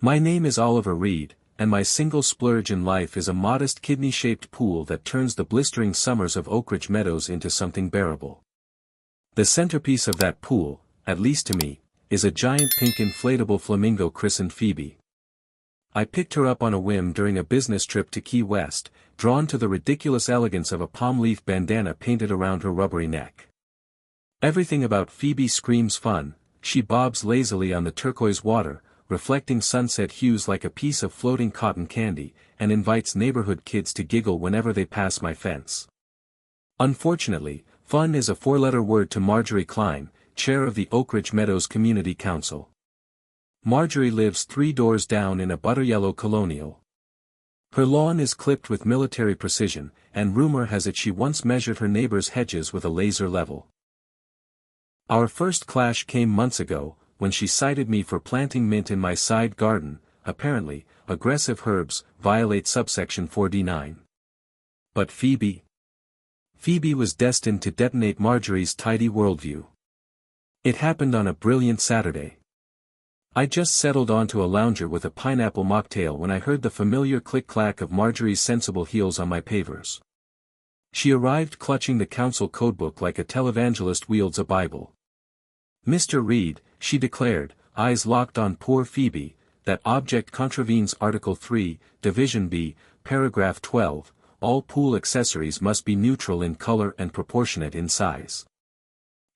My name is Oliver Reed, and my single splurge in life is a modest kidney-shaped pool that turns the blistering summers of Oak Ridge Meadows into something bearable. The centerpiece of that pool, at least to me, is a giant pink inflatable flamingo christened Phoebe. I picked her up on a whim during a business trip to Key West, drawn to the ridiculous elegance of a palm leaf bandana painted around her rubbery neck. Everything about Phoebe screams fun. She bobs lazily on the turquoise water, reflecting sunset hues like a piece of floating cotton candy, and invites neighborhood kids to giggle whenever they pass my fence. Unfortunately, fun is a four-letter word to Marjorie Klein, chair of the Oak Ridge Meadows Community Council. Marjorie lives 3 doors down in a butter-yellow colonial. Her lawn is clipped with military precision, and rumor has it she once measured her neighbor's hedges with a laser level. Our first clash came months ago, when she cited me for planting mint in my side garden. Apparently, aggressive herbs violate subsection 4D9. But Phoebe was destined to detonate Marjorie's tidy worldview. It happened on a brilliant Saturday. I just settled onto a lounger with a pineapple mocktail when I heard the familiar click-clack of Marjorie's sensible heels on my pavers. She arrived clutching the council codebook like a televangelist wields a Bible. "Mr. Reed," she declared, eyes locked on poor Phoebe, "that object contravenes Article 3, Division B, Paragraph 12, all pool accessories must be neutral in color and proportionate in size."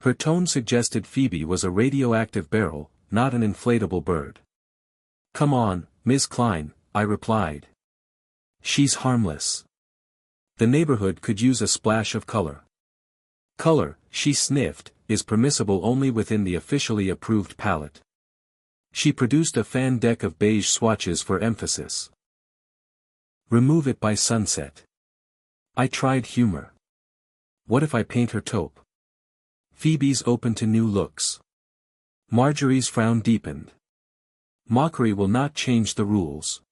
Her tone suggested Phoebe was a radioactive barrel, not an inflatable bird. "Come on, Ms. Klein," I replied. "She's harmless. The neighborhood could use a splash of color." "Color," she sniffed, "is permissible only within the officially approved palette." She produced a fan deck of beige swatches for emphasis. "Remove it by sunset." I tried humor. "What if I paint her taupe?" Phoebe's open to new looks. Marjorie's frown deepened. Mockery will not change the rules.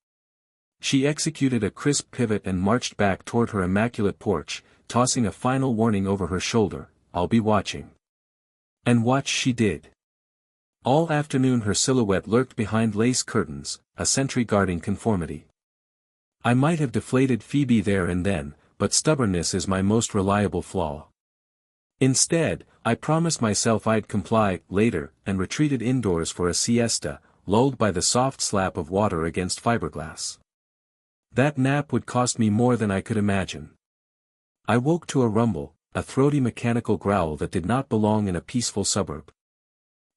She executed a crisp pivot and marched back toward her immaculate porch, tossing a final warning over her shoulder, "I'll be watching." And watch she did. All afternoon her silhouette lurked behind lace curtains, a sentry guarding conformity. I might have deflated Phoebe there and then, but stubbornness is my most reliable flaw. Instead, I promised myself I'd comply later and retreated indoors for a siesta, lulled by the soft slap of water against fiberglass. That nap would cost me more than I could imagine. I woke to a rumble, a throaty mechanical growl that did not belong in a peaceful suburb.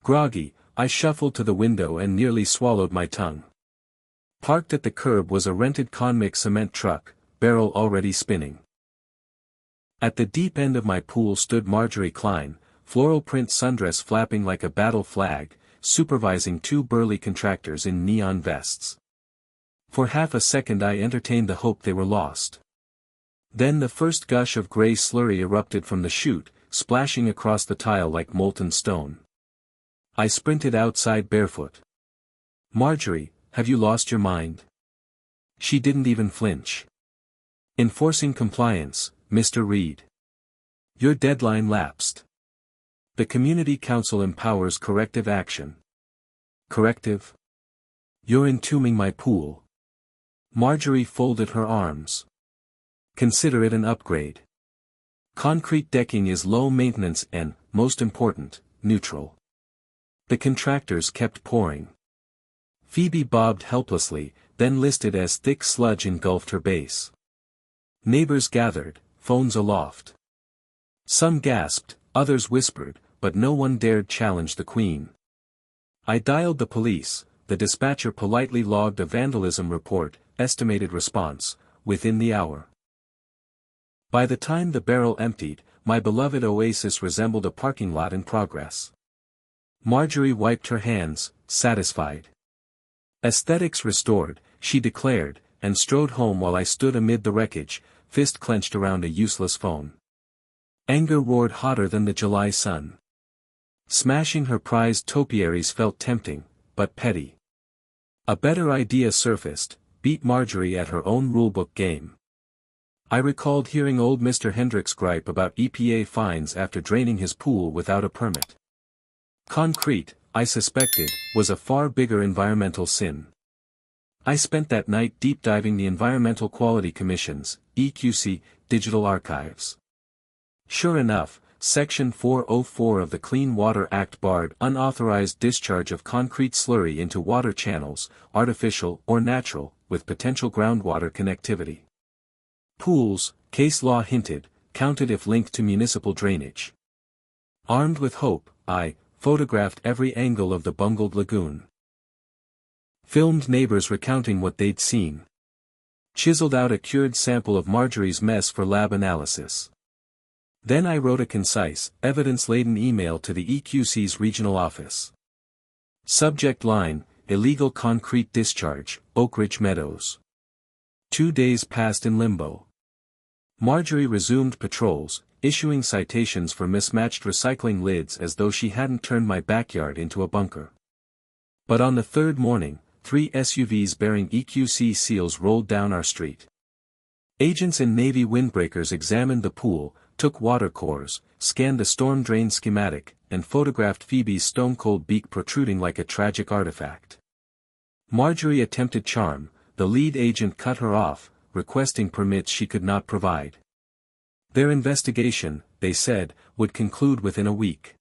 Groggy, I shuffled to the window and nearly swallowed my tongue. Parked at the curb was a rented Conmic cement truck, barrel already spinning. At the deep end of my pool stood Marjorie Klein, floral print sundress flapping like a battle flag, supervising 2 burly contractors in neon vests. For half a second I entertained the hope they were lost. Then the first gush of gray slurry erupted from the chute, splashing across the tile like molten stone. I sprinted outside barefoot. "Marjorie, have you lost your mind?" She didn't even flinch. "Enforcing compliance, Mr. Reed. Your deadline lapsed. The Community Council empowers corrective action." "Corrective? You're entombing my pool." Marjorie folded her arms. "Consider it an upgrade. Concrete decking is low maintenance and, most important, neutral." The contractors kept pouring. Phoebe bobbed helplessly, then listed as thick sludge engulfed her base. Neighbors gathered, phones aloft. Some gasped, others whispered, but no one dared challenge the queen. I dialed the police. The dispatcher politely logged a vandalism report, estimated response, within the hour. By the time the barrel emptied, my beloved oasis resembled a parking lot in progress. Marjorie wiped her hands, satisfied. "Aesthetics restored," she declared, and strode home while I stood amid the wreckage, fist clenched around a useless phone. Anger roared hotter than the July sun. Smashing her prized topiaries felt tempting, but petty. A better idea surfaced: beat Marjorie at her own rulebook game. I recalled hearing old Mr. Hendricks gripe about EPA fines after draining his pool without a permit. Concrete, I suspected, was a far bigger environmental sin. I spent that night deep diving the Environmental Quality Commission's, EQC, digital archives. Sure enough, Section 404 of the Clean Water Act barred unauthorized discharge of concrete slurry into water channels, artificial or natural, with potential groundwater connectivity. Pools, case law hinted, counted if linked to municipal drainage. Armed with hope, I photographed every angle of the bungled lagoon. Filmed neighbors recounting what they'd seen. Chiseled out a cured sample of Marjorie's mess for lab analysis. Then I wrote a concise, evidence-laden email to the EQC's regional office. Subject line, illegal concrete discharge, Oak Ridge Meadows. 2 days passed in limbo. Marjorie resumed patrols, issuing citations for mismatched recycling lids as though she hadn't turned my backyard into a bunker. But on the third morning, 3 SUVs bearing EQC seals rolled down our street. Agents in Navy windbreakers examined the pool, took water cores, scanned the storm drain schematic, and photographed Phoebe's stone-cold beak protruding like a tragic artifact. Marjorie attempted charm, the lead agent cut her off, requesting permits she could not provide. Their investigation, they said, would conclude within a week.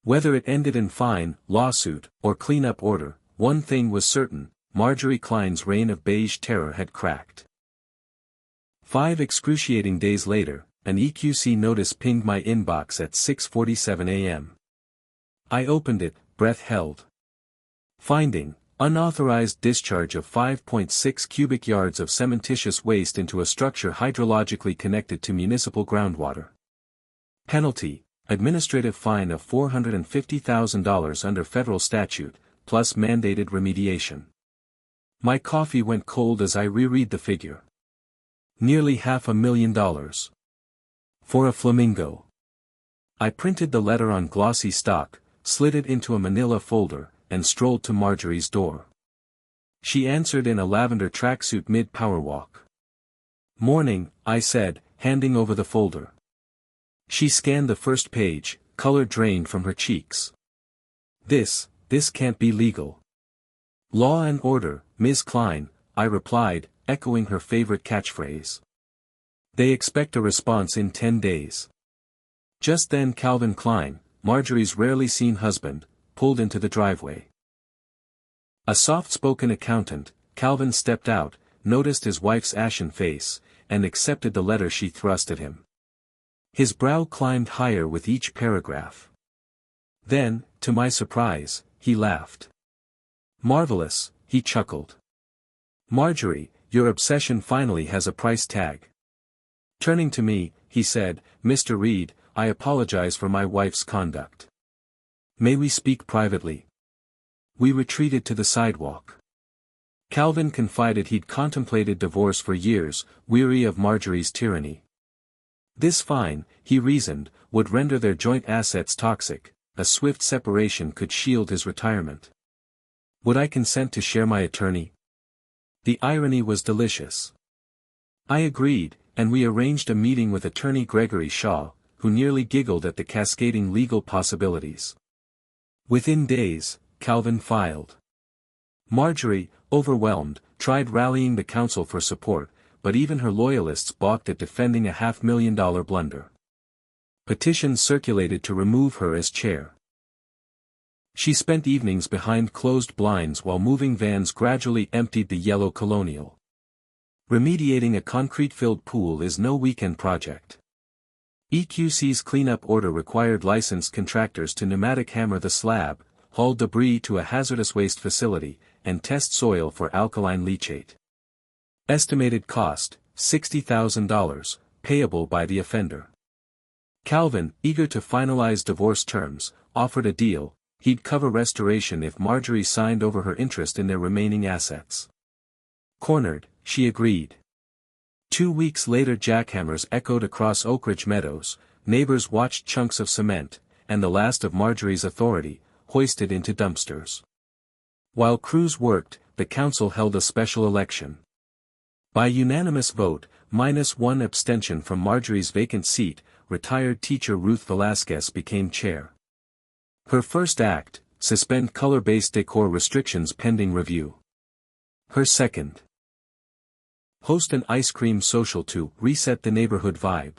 Whether it ended in fine, lawsuit, or cleanup order, one thing was certain, Marjorie Klein's reign of beige terror had cracked. 5 excruciating days later, an EQC notice pinged my inbox at 6:47 a.m. I opened it, breath held. Finding, unauthorized discharge of 5.6 cubic yards of cementitious waste into a structure hydrologically connected to municipal groundwater. Penalty, administrative fine of $450,000 under federal statute, plus mandated remediation. My coffee went cold as I reread the figure. Nearly $500,000. For a flamingo. I printed the letter on glossy stock, slid it into a manila folder, and strolled to Marjorie's door. She answered in a lavender tracksuit mid-power walk. "Morning," I said, handing over the folder. She scanned the first page, color drained from her cheeks. This can't be legal." "Law and order, Ms. Klein," I replied, echoing her favorite catchphrase. "They expect a response in 10 days. Just then Calvin Klein, Marjorie's rarely seen husband, pulled into the driveway. A soft-spoken accountant, Calvin stepped out, noticed his wife's ashen face, and accepted the letter she thrust at him. His brow climbed higher with each paragraph. Then, to my surprise, he laughed. "Marvelous," he chuckled. "Marjorie, your obsession finally has a price tag." Turning to me, he said, "Mr. Reed, I apologize for my wife's conduct. May we speak privately?" We retreated to the sidewalk. Calvin confided he'd contemplated divorce for years, weary of Marjorie's tyranny. This fine, he reasoned, would render their joint assets toxic. A swift separation could shield his retirement. Would I consent to share my attorney? The irony was delicious. I agreed, and we arranged a meeting with attorney Gregory Shaw, who nearly giggled at the cascading legal possibilities. Within days, Calvin filed. Marjorie, overwhelmed, tried rallying the council for support, but even her loyalists balked at defending a $500,000 blunder. Petitions circulated to remove her as chair. She spent evenings behind closed blinds while moving vans gradually emptied the yellow Colonial. Remediating a concrete-filled pool is no weekend project. EQC's cleanup order required licensed contractors to pneumatic hammer the slab, haul debris to a hazardous waste facility, and test soil for alkaline leachate. Estimated cost, $60,000, payable by the offender. Calvin, eager to finalize divorce terms, offered a deal. He'd cover restoration if Marjorie signed over her interest in their remaining assets. Cornered, she agreed. 2 weeks later jackhammers echoed across Oak Ridge Meadows, neighbors watched chunks of cement, and the last of Marjorie's authority, hoisted into dumpsters. While crews worked, the council held a special election. By unanimous vote, -1 abstention from Marjorie's vacant seat, retired teacher Ruth Velasquez became chair. Her first act, suspend color-based decor restrictions pending review. Her second. Host an ice cream social to reset the neighborhood vibe.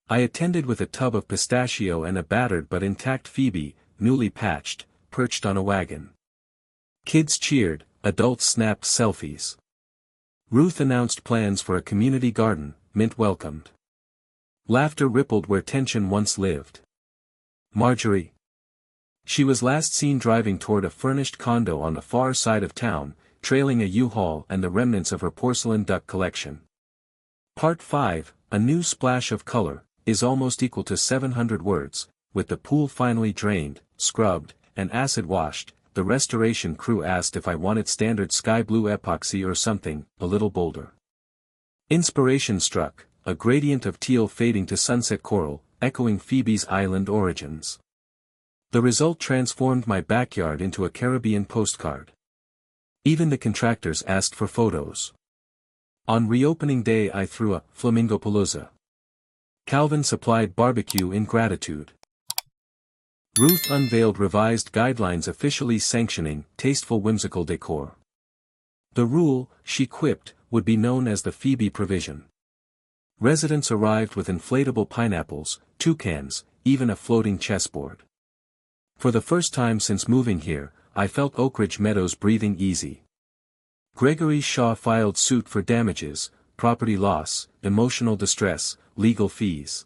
I attended with a tub of pistachio and a battered but intact Phoebe, newly patched, perched on a wagon. Kids cheered, adults snapped selfies. Ruth announced plans for a community garden, Mint welcomed. Laughter rippled where tension once lived. Marjorie. She was last seen driving toward a furnished condo on the far side of town, trailing a U-Haul and the remnants of her porcelain duck collection. Part 5, A New Splash of Color, is almost equal to 700 words. With the pool finally drained, scrubbed, and acid-washed, the restoration crew asked if I wanted standard sky blue epoxy or something a little bolder. Inspiration struck, a gradient of teal fading to sunset coral, echoing Phoebe's island origins. The result transformed my backyard into a Caribbean postcard. Even the contractors asked for photos. On reopening day I threw a flamingopalooza. Calvin supplied barbecue in gratitude. Ruth unveiled revised guidelines officially sanctioning tasteful whimsical decor. The rule, she quipped, would be known as the Phoebe provision. Residents arrived with inflatable pineapples, toucans, even a floating chessboard. For the first time since moving here, I felt Oak Ridge Meadows breathing easy. Gregory Shaw filed suit for damages, property loss, emotional distress, legal fees.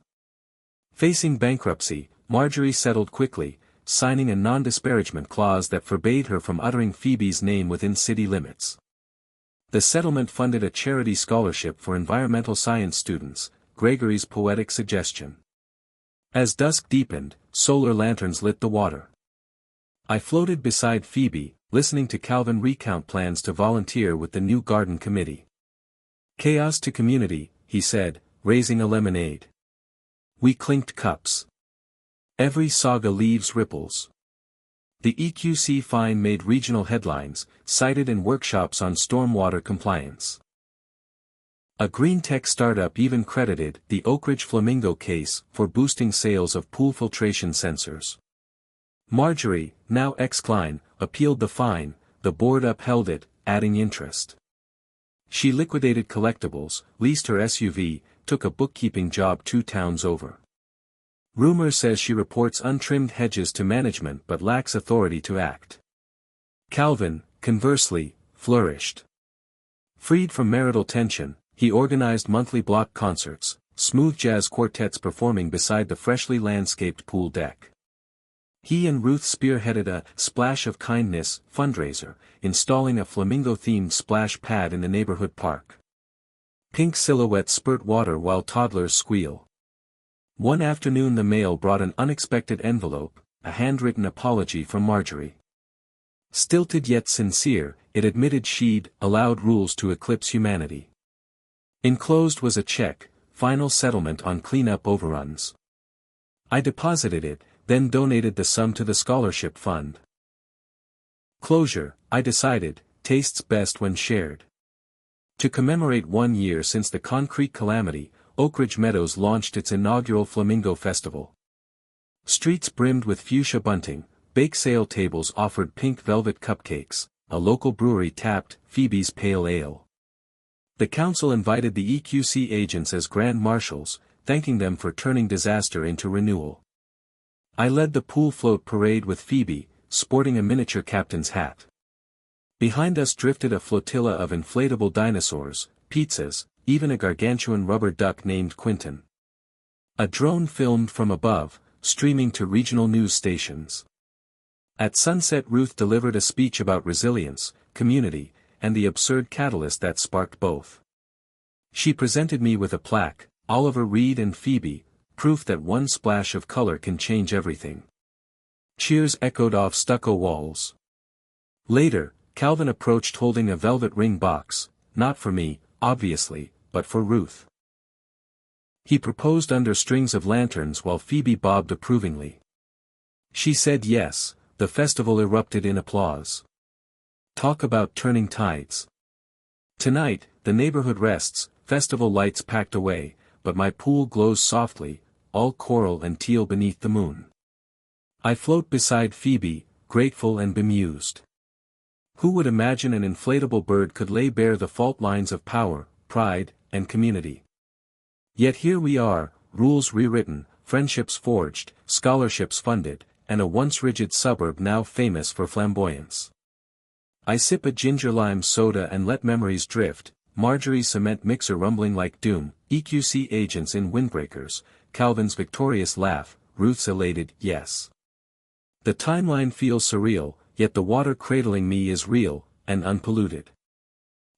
Facing bankruptcy, Marjorie settled quickly, signing a non-disparagement clause that forbade her from uttering Phoebe's name within city limits. The settlement funded a charity scholarship for environmental science students, Gregory's poetic suggestion. As dusk deepened, solar lanterns lit the water. I floated beside Phoebe, listening to Calvin recount plans to volunteer with the new garden committee. Chaos to community, he said, raising a lemonade. We clinked cups. Every saga leaves ripples. The EQC fine made regional headlines, cited in workshops on stormwater compliance. A green tech startup even credited the Oak Ridge Flamingo case for boosting sales of pool filtration sensors. Marjorie, now ex-Klein, appealed the fine, the board upheld it, adding interest. She liquidated collectibles, leased her SUV, took a bookkeeping job 2 towns over. Rumor says she reports untrimmed hedges to management but lacks authority to act. Calvin, conversely, flourished. Freed from marital tension, he organized monthly block concerts, smooth jazz quartets performing beside the freshly landscaped pool deck. He and Ruth spearheaded a Splash of Kindness fundraiser, installing a flamingo-themed splash pad in the neighborhood park. Pink silhouettes spurt water while toddlers squeal. One afternoon the mail brought an unexpected envelope, a handwritten apology from Marjorie. Stilted yet sincere, it admitted she'd allowed rules to eclipse humanity. Enclosed was a check, final settlement on cleanup overruns. I deposited it, then donated the sum to the scholarship fund. Closure, I decided, tastes best when shared. To commemorate 1 year since the concrete calamity, Oak Ridge Meadows launched its inaugural Flamingo Festival. Streets brimmed with fuchsia bunting, bake sale tables offered pink velvet cupcakes, a local brewery tapped Phoebe's Pale Ale. The council invited the EQC agents as grand marshals, thanking them for turning disaster into renewal. I led the pool float parade with Phoebe, sporting a miniature captain's hat. Behind us drifted a flotilla of inflatable dinosaurs, pizzas, even a gargantuan rubber duck named Quentin. A drone filmed from above, streaming to regional news stations. At sunset Ruth delivered a speech about resilience, community, and the absurd catalyst that sparked both. She presented me with a plaque, Oliver Reed and Phoebe, proof that one splash of color can change everything. Cheers echoed off stucco walls. Later, Calvin approached holding a velvet ring box, not for me, obviously, but for Ruth. He proposed under strings of lanterns while Phoebe bobbed approvingly. She said yes, the festival erupted in applause. Talk about turning tides. Tonight, the neighborhood rests, festival lights packed away, but my pool glows softly, all coral and teal beneath the moon. I float beside Phoebe, grateful and bemused. Who would imagine an inflatable bird could lay bare the fault lines of power, pride, and community? Yet here we are, rules rewritten, friendships forged, scholarships funded, and a once rigid suburb now famous for flamboyance. I sip a ginger lime soda and let memories drift, Marjorie's cement mixer rumbling like doom, EQC agents in windbreakers, Calvin's victorious laugh, Ruth's elated yes. The timeline feels surreal, yet the water cradling me is real, and unpolluted.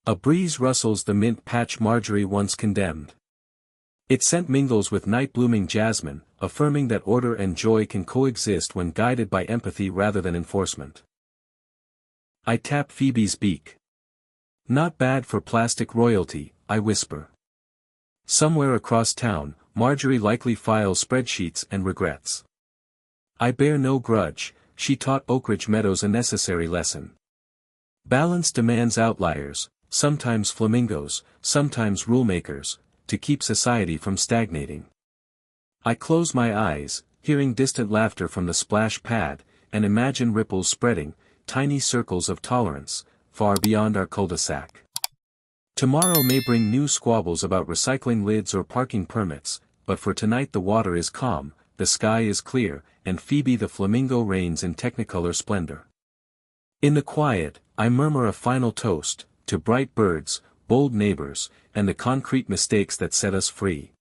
A breeze rustles the mint patch Marjorie once condemned. Its scent mingles with night-blooming jasmine, affirming that order and joy can coexist when guided by empathy rather than enforcement. I tap Phoebe's beak. Not bad for plastic royalty, I whisper. Somewhere across town, Marjorie likely files spreadsheets and regrets. I bear no grudge, she taught Oakridge Meadows a necessary lesson. Balance demands outliers, sometimes flamingos, sometimes rulemakers, to keep society from stagnating. I close my eyes, hearing distant laughter from the splash pad, and imagine ripples spreading, tiny circles of tolerance, far beyond our cul-de-sac. Tomorrow may bring new squabbles about recycling lids or parking permits, but for tonight the water is calm, the sky is clear, and Phoebe the flamingo reigns in technicolor splendor. In the quiet, I murmur a final toast, to bright birds, bold neighbors, and the concrete mistakes that set us free.